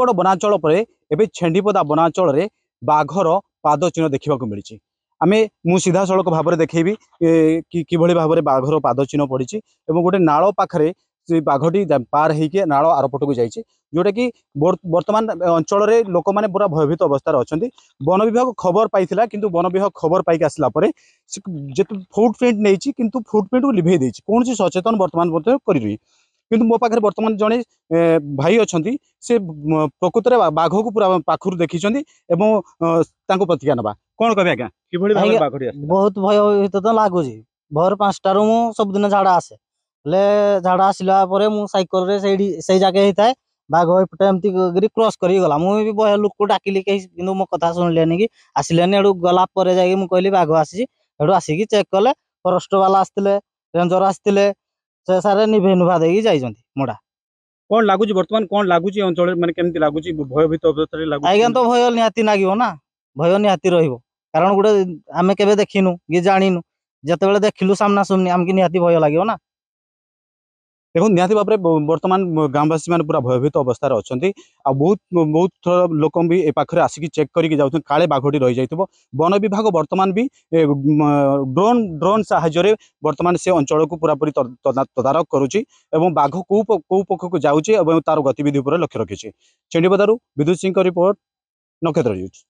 बड़ वनांचल पर एवं छेंडीपदा वनांचल में बाघर पाद चिन्ह देखा मिली। आमे मु सीधा सड़क भाव में देखी कि भाव में बाघर पाद चिन्ह पड़ी और गोटे नाल पाखे से बाघटी पार होकर नाल आरपट को जाइए, जोटा कि वर्तमान अंचल में लोक मैंने पूरा भयभीत अवस्था अच्छा। वन विभाग खबर पाई किंतु वन विभाग खबर पाई आसला फुटप्रिंट नहीं किंतु फुटप्रिंट को लिभे देछि, कौन सी सचेतन वर्तमान कर किंतु मो पाखे वर्तमान जड़े भाई अच्छा से प्रकृत में बाघ को पूरा पाखुर देखी प्रतिज्ञा ना कौन कह आज्ञा कि बहुत भयभीत तो लगुच। भोर 5टार मु सबुदिन झाड़ा आसे झाड़ा आसला सैकल से जगह होता है बाघ एपटे एमती क्रॉस कर गला। मुझे बह लोक को डाकिली कहीं मो कथा शुणिले कि आसिलेनि गला कहली बाघ आसी आसिक चेक कले फरेस्ट वाला आसते रेंजर आसते से सारे निभे नुभा दे मुड़ा कौन लगुच बर्तमान कौन लगुच अंचल माने केमती लगुच भयभीत अवस्था लगुच आज्ञा तो भय निहाती लगे ना भय निहाती रहिबो कारण गोटे आमे केबे देखिनु कि जानिनु जते बेले देखिलु सामना सामनी आमके निहाती भय लागियो ना। देखो निहाती भाव में वर्तमान गाँववासी मैंने पूरा भयभीत अवस्था अच्छा। बहुत बहुत थर लोक भी ए पाखे आसिक चेक करके जाऊँ काले बाघटी रही जाइए। वन विभाग वर्तमान भी ड्रोन ड्रोन साहाय्य वर्तमान से अंचल को पूरापूरी तदारख करुच्ची और बाघ कौ पक्ष को जाऊँगी और तार गतिविधि पर लक्ष्य रखी। चेंडीपदारू विद्युत सिंह रिपोर्ट, नक्षत्र न्यूज।